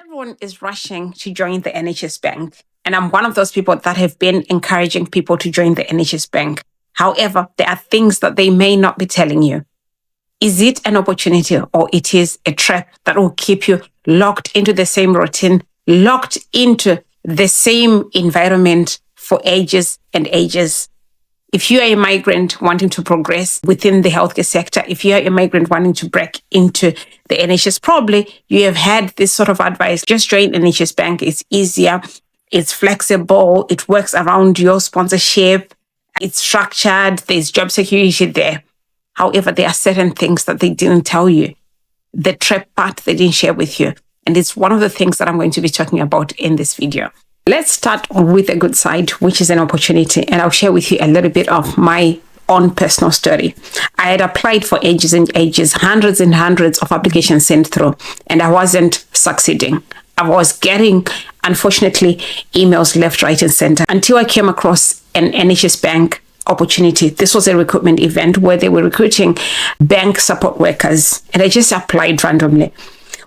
Everyone is rushing to join the NHS Bank. And I'm one of those people that have been encouraging people to join the NHS Bank. However, there are things that they may not be telling you. Is it an opportunity or it is a trap that will keep you locked into the same routine, locked into the same environment for ages and ages? If you are a migrant wanting to progress within the healthcare sector, if you are a migrant wanting to break into the NHS, probably you have had this sort of advice. Just join NHS Bank. It's easier. It's flexible. It works around your sponsorship. It's structured. There's job security there. However, there are certain things that they didn't tell you. The trap part they didn't share with you. And it's one of the things that I'm going to be talking about in this video. Let's start with a good side, which is an opportunity. And I'll share with you a little bit of my own personal story. I had applied for ages and ages, hundreds and hundreds of applications sent through, and I wasn't succeeding. I was getting, unfortunately, emails left, right, and center until I came across an NHS Bank opportunity. This was a recruitment event where they were recruiting bank support workers, and I just applied randomly.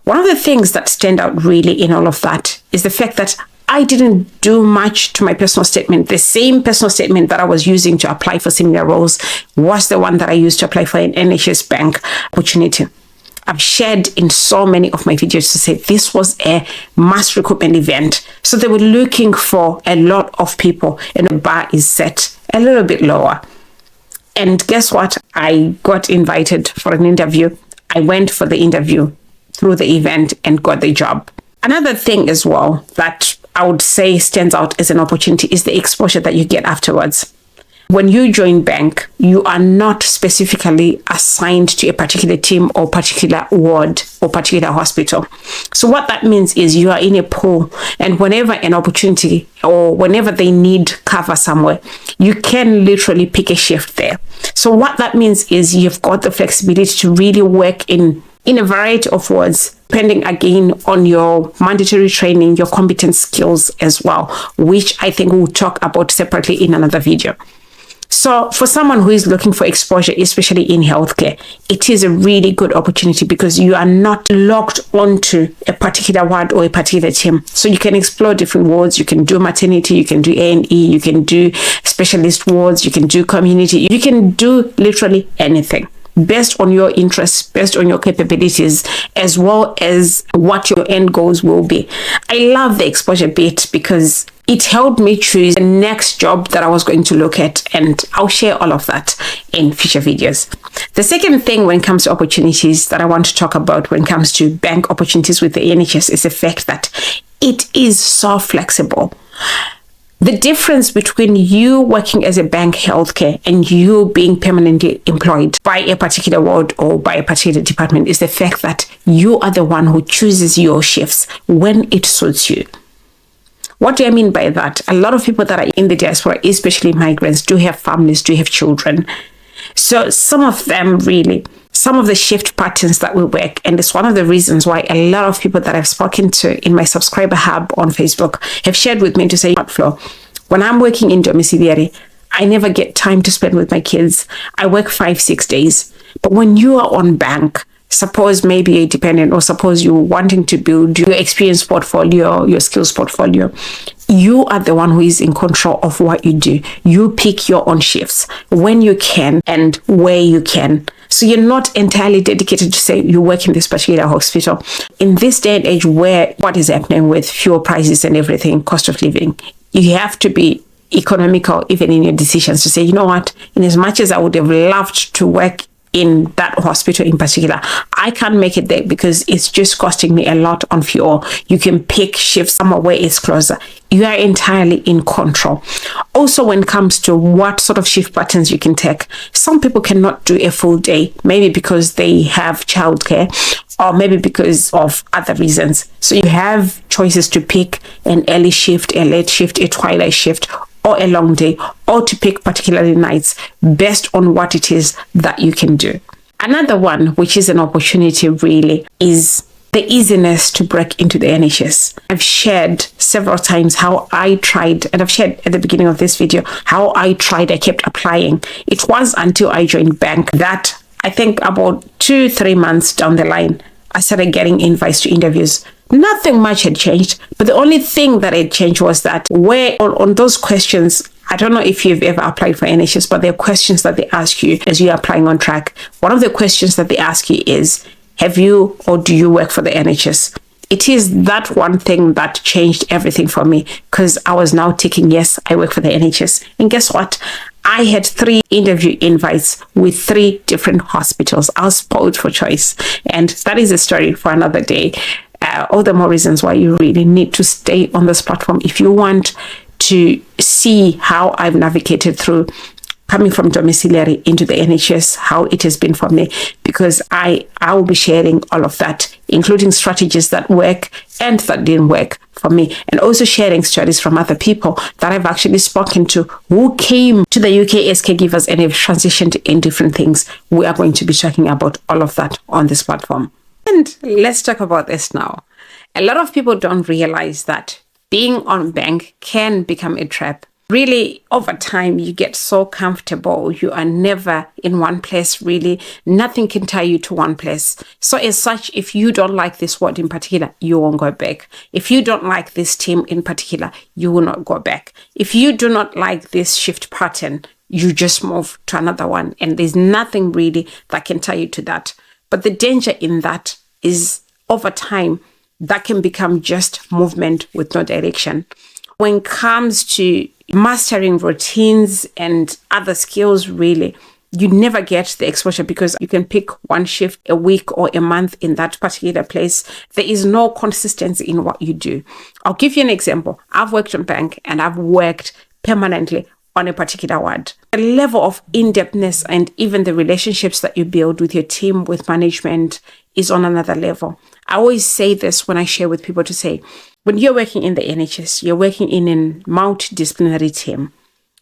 One of the things that stand out really in all of that is the fact that I didn't do much to my personal statement. The same personal statement that I was using to apply for similar roles was the one that I used to apply for an NHS Bank opportunity. I've shared in so many of my videos to say this was a mass recruitment event. So they were looking for a lot of people, and the bar is set a little bit lower. And guess what? I got invited for an interview. I went for the interview through the event and got the job. Another thing as well that I would say stands out as an opportunity is the exposure that you get afterwards. When you join bank, you are not specifically assigned to a particular team or particular ward or particular hospital. So what that means is you are in a pool, and whenever an opportunity or whenever they need cover somewhere, you can literally pick a shift there. So what that means is you've got the flexibility to really work in a variety of wards, depending again on your mandatory training, your competence skills as well, which I think we'll talk about separately in another video. So for someone who is looking for exposure, especially in healthcare, it is a really good opportunity because you are not locked onto a particular ward or a particular team. So you can explore different wards. You can do maternity, you can do A&E, you can do specialist wards, you can do community, you can do literally anything based on your interests, based on your capabilities, as well as what your end goals will be. I love the exposure bit because it helped me choose the next job that I was going to look at, and I'll share all of that in future videos. The second thing when it comes to opportunities that I want to talk about when it comes to bank opportunities with the NHS is the fact that it is so flexible. The difference between you working as a bank healthcare and you being permanently employed by a particular ward or by a particular department is the fact that you are the one who chooses your shifts when it suits you. What do I mean by that? A lot of people that are in the diaspora, especially migrants, do have families, do have children. So some of them really, some of the shift patterns that will work, and it's one of the reasons why a lot of people that I've spoken to in my subscriber hub on Facebook have shared with me to say, Flo, when I'm working in domiciliary, I never get time to spend with my kids. I work 5-6 days. But when you are on bank, suppose maybe you're dependent, or suppose you're wanting to build your experience portfolio, your skills portfolio, you are the one who is in control of what you do. You pick your own shifts when you can and where you can. So you're not entirely dedicated to say you work in this particular hospital. In this day and age where what is happening with fuel prices and everything, cost of living, you have to be economical even in your decisions to say, you know what, in as much as I would have loved to work in that hospital in particular, I can't make it there because it's just costing me a lot on fuel. You can pick shifts somewhere where it's closer. You are entirely in control. Also, when it comes to what sort of shift patterns you can take, some people cannot do a full day, maybe because they have childcare or maybe because of other reasons. So you have choices to pick an early shift, a late shift, a twilight shift, or a long day, or to pick particularly nights based on what it is that you can do. Another one, which is an opportunity really, is the easiness to break into the NHS. I've shared several times how I tried, and I've shared at the beginning of this video, how I kept applying. It was until I joined bank that I think about 2-3 months down the line, I started getting invites to interviews. Nothing much had changed, but the only thing that had changed was that where on those questions, I don't know if you've ever applied for NHS, but there are questions that they ask you as you're applying on track. One of the questions that they ask you is, have you or do you work for the NHS? It is that one thing that changed everything for me, because I was now ticking, yes, I work for the NHS. And guess what? I had 3 interview invites with 3 different hospitals. I was spoiled for choice. And that is a story for another day. All the more reasons why you really need to stay on this platform if you want to see how I've navigated through coming from domiciliary into the NHS, how it has been for me, because I will be sharing all of that, including strategies that work and that didn't work for me, and also sharing stories from other people that I've actually spoken to who came to the UK as caregivers and have transitioned in different things. We are going to be talking about all of that on this platform. And let's talk about this now. A lot of people don't realize that being on bank can become a trap. Really, over time, you get so comfortable. You are never in one place, really. Nothing can tie you to one place. So as such, if you don't like this ward in particular, you won't go back. If you don't like this team in particular, you will not go back. If you do not like this shift pattern, you just move to another one. And there's nothing really that can tie you to that. But the danger in that is over time, that can become just movement with no direction. When it comes to mastering routines and other skills, really, you never get the exposure because you can pick one shift a week or a month in that particular place. There is no consistency in what you do. I'll give you an example. I've worked on bank and I've worked permanently on a particular ward. The level of in-depthness and even the relationships that you build with your team, with management, is on another level. I always say this when I share with people to say, when you're working in the NHS, you're working in a multidisciplinary team.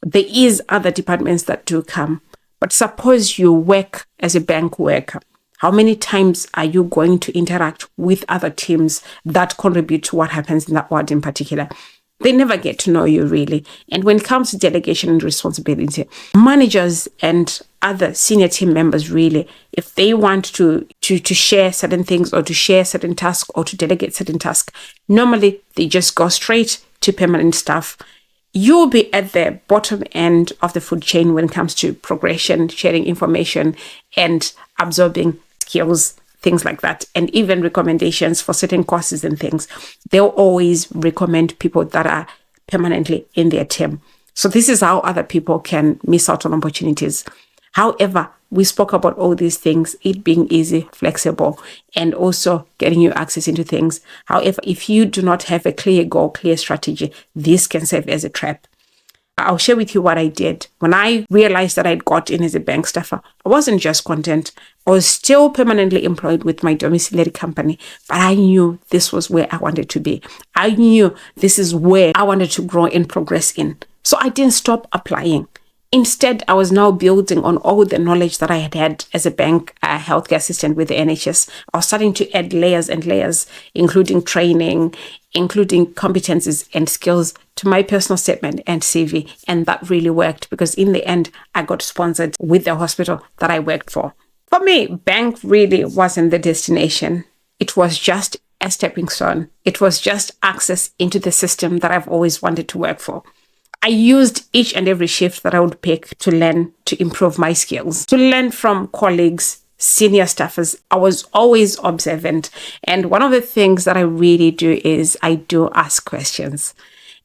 There is other departments that do come, but suppose you work as a bank worker. How many times are you going to interact with other teams that contribute to what happens in that ward in particular? They never get to know you, really. And when it comes to delegation and responsibility, managers and other senior team members, really, if they want to share certain things or to share certain tasks or to delegate certain tasks, normally they just go straight to permanent staff. You'll be at the bottom end of the food chain when it comes to progression, sharing information, and absorbing skills, things like that, and even recommendations for certain courses and things. They'll always recommend people that are permanently in their team. So this is how other people can miss out on opportunities. However, we spoke about all these things, it being easy, flexible, and also getting you access into things. However, if you do not have a clear goal, clear strategy, this can serve as a trap. I'll share with you what I did. When I realized that I'd got in as a bank staffer, I wasn't just content. I was still permanently employed with my domiciliary company, but I knew this was where I wanted to be. I knew this is where I wanted to grow and progress in. So I didn't stop applying. Instead, I was now building on all the knowledge that I had had as a bank healthcare assistant with the NHS. I was starting to add layers and layers, including training, including competencies and skills to my personal statement and CV. And that really worked because in the end, I got sponsored with the hospital that I worked for. For me, bank really wasn't the destination. It was just a stepping stone. It was just access into the system that I've always wanted to work for. I used each and every shift that I would pick to learn, to improve my skills, to learn from colleagues, senior staffers. I was always observant. And one of the things that I really do is I do ask questions.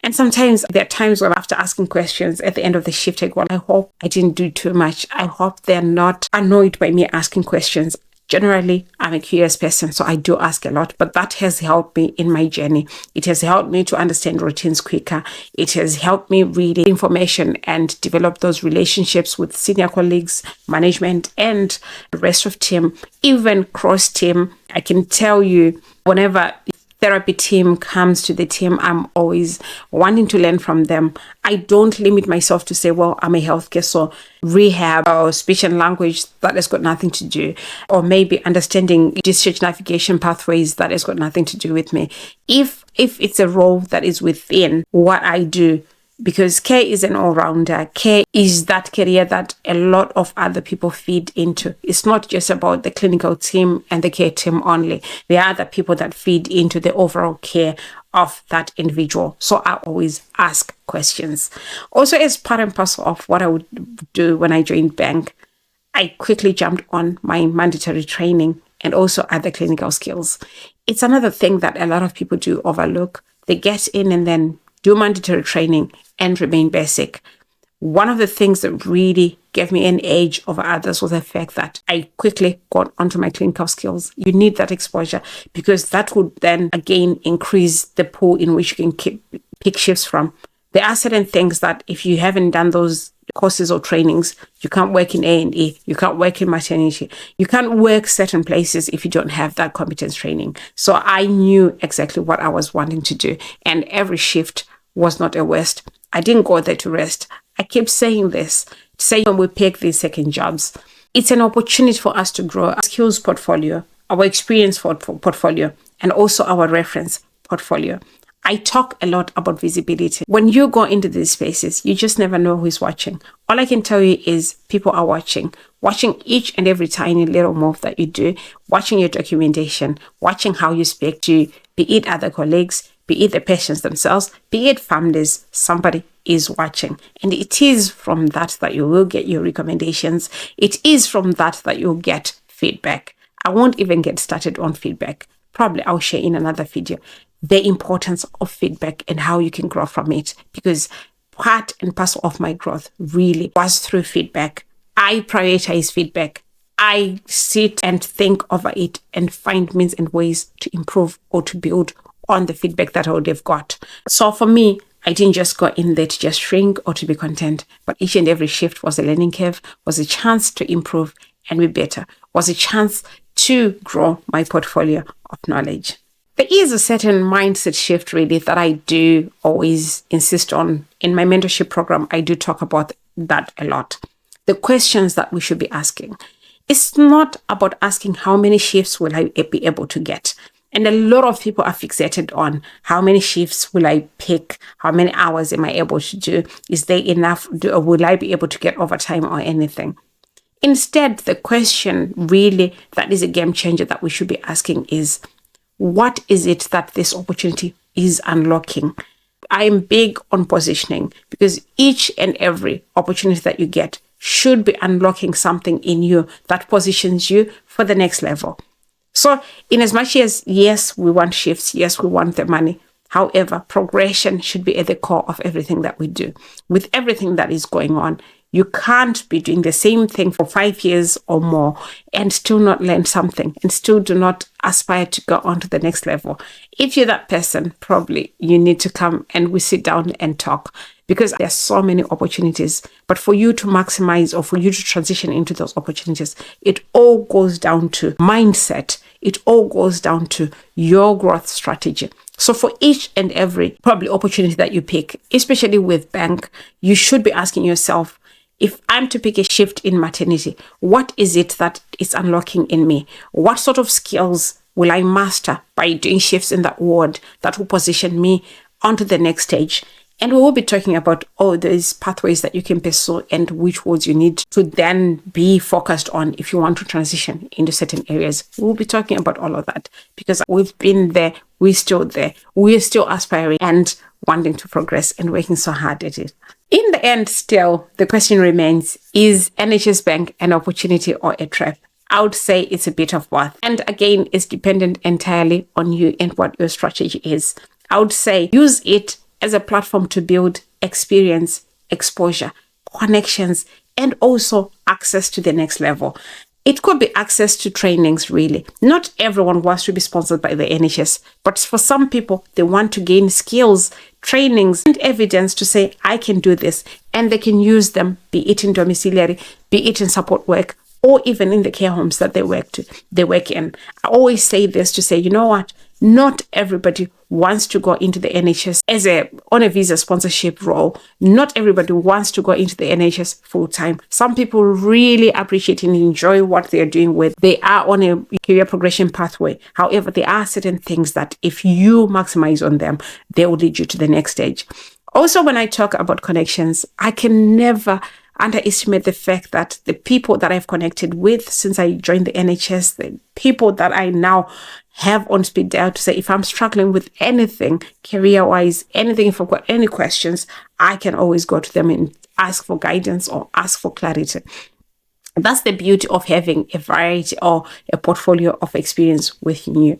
And sometimes there are times when after asking questions at the end of the shift, I go, I hope I didn't do too much. I hope they're not annoyed by me asking questions. Generally, I'm a curious person, so I do ask a lot, but that has helped me in my journey. It has helped me to understand routines quicker. It has helped me read information and develop those relationships with senior colleagues, management, and the rest of team, even cross team. I can tell you, whenever therapy team comes to the team, I'm always wanting to learn from them. I don't limit myself to say, well, I'm a healthcare, so rehab or speech and language, that has got nothing to do. Or maybe understanding discharge navigation pathways, that has got nothing to do with me. If it's a role that is within what I do, because care is an all-rounder. Care is that career that a lot of other people feed into. It's not just about the clinical team and the care team only. There are other people that feed into the overall care of that individual. So I always ask questions. Also, as part and parcel of what I would do when I joined bank, I quickly jumped on my mandatory training and also other clinical skills. It's another thing that a lot of people do overlook. They get in and then do mandatory training and remain basic. One of the things that really gave me an edge over others was the fact that I quickly got onto my clinical skills. You need that exposure because that would then again increase the pool in which you can pick shifts from. There are certain things that if you haven't done those courses or trainings, you can't work in A&E, you can't work in maternity, you can't work certain places if you don't have that competence training. So I knew exactly what I was wanting to do, and every shift was not a waste. I didn't go there to rest. I keep saying this, say when we pick these second jobs, it's an opportunity for us to grow our skills portfolio, our experience portfolio, and also our reference portfolio. I talk a lot about visibility. When you go into these spaces, you just never know who's watching. All I can tell you is people are watching each and every tiny little move that you do, watching your documentation, watching how you speak to, be it other colleagues, be it the patients themselves, be it families, somebody is watching. And it is from that you will get your recommendations. It is from that you'll get feedback. I won't even get started on feedback. Probably I'll share in another video the importance of feedback and how you can grow from it, because part and parcel of my growth really was through feedback. I prioritize feedback. I sit and think over it and find means and ways to improve or to build on the feedback that I would have got. So for me, I didn't just go in there to just shrink or to be content, but each and every shift was a learning curve, was a chance to improve and be better, was a chance to grow my portfolio of knowledge. There is a certain mindset shift really that I do always insist on. In my mentorship program, I do talk about that a lot. The questions that we should be asking. It's not about asking how many shifts will I be able to get. And a lot of people are fixated on how many shifts will I pick? How many hours am I able to do? Is there enough? Will I be able to get overtime or anything? Instead, the question really that is a game changer that we should be asking is, what is it that this opportunity is unlocking? I'm big on positioning because each and every opportunity that you get should be unlocking something in you that positions you for the next level. So in as much as, yes, we want shifts, yes, we want the money. However, progression should be at the core of everything that we do. With everything that is going on, you can't be doing the same thing for 5 years or more and still not learn something and still do not aspire to go on to the next level. If you're that person, probably you need to come and we sit down and talk, because there's so many opportunities. But for you to maximize or for you to transition into those opportunities, it all goes down to mindset. It all goes down to your growth strategy. So for each and every probably opportunity that you pick, especially with bank, you should be asking yourself, if I'm to pick a shift in maternity, what is it that is unlocking in me? What sort of skills will I master by doing shifts in that ward that will position me onto the next stage? And we will be talking about all those pathways that you can pursue and which wards you need to then be focused on if you want to transition into certain areas. We'll be talking about all of that because we've been there, we're still there, we're still aspiring and wanting to progress and working so hard at it. In the end, still, the question remains, is NHS Bank an opportunity or a trap? I would say it's a bit of both. And again, it's dependent entirely on you and what your strategy is. I would say use it as a platform to build experience, exposure, connections, and also access to the next level. It could be access to trainings, really. Not everyone wants to be sponsored by the NHS, but for some people, they want to gain skills, trainings, and evidence to say, I can do this, and they can use them, be it in domiciliary, be it in support work, or even in the care homes that they work in. I always say this to say, you know what? Not everybody wants to go into the NHS on a visa sponsorship role. Not everybody wants to go into the NHS full time. Some people really appreciate and enjoy what they are doing they are on a career progression pathway. However, there are certain things that if you maximize on them, they will lead you to the next stage. Also, when I talk about connections, I can never underestimate the fact that the people that I've connected with since I joined the NHS, the people that I now have on speed dial to say, if I'm struggling with anything career-wise, anything, if I've got any questions, I can always go to them and ask for guidance or ask for clarity. That's the beauty of having a variety or a portfolio of experience within you.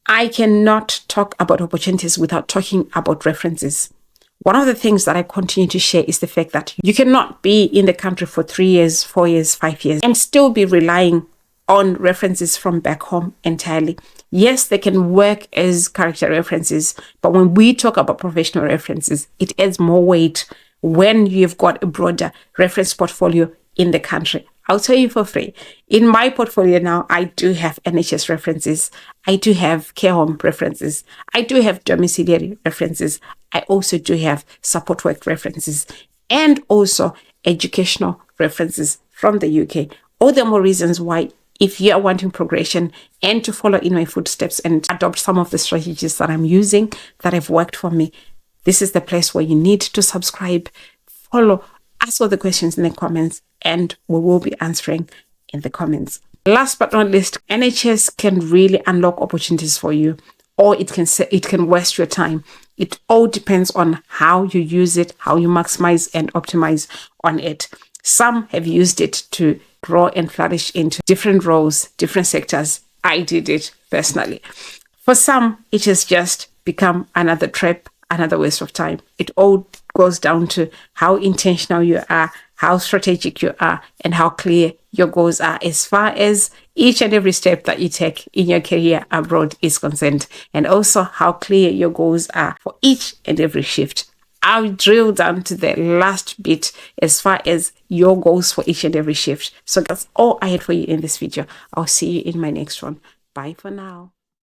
I cannot talk about opportunities without talking about references. One of the things that I continue to share is the fact that you cannot be in the country for 3 years, 4 years, 5 years, and still be relying on references from back home entirely. Yes, they can work as character references, but when we talk about professional references, it adds more weight when you've got a broader reference portfolio in the country. I'll tell you for free. In my portfolio now, I do have NHS references. I do have care home references. I do have domiciliary references. I also do have support work references and also educational references from the UK. All the more reasons why, if you are wanting progression and to follow in my footsteps and adopt some of the strategies that I'm using that have worked for me, this is the place where you need to subscribe, follow, ask all the questions in the comments, and we will be answering in the comments. Last but not least, NHS can really unlock opportunities for you, or it can waste your time. It all depends on how you use it, how you maximize and optimize on it. Some have used it to grow and flourish into different roles, different sectors. I did it personally. For some, it has just become another trap, another waste of time. It all goes down to how intentional you are, how strategic you are, and how clear your goals are as far as each and every step that you take in your career abroad is concerned, and also how clear your goals are for each and every shift. I'll drill down to the last bit as far as your goals for each and every shift. So that's all I had for you in this video. I'll see you in my next one. Bye for now.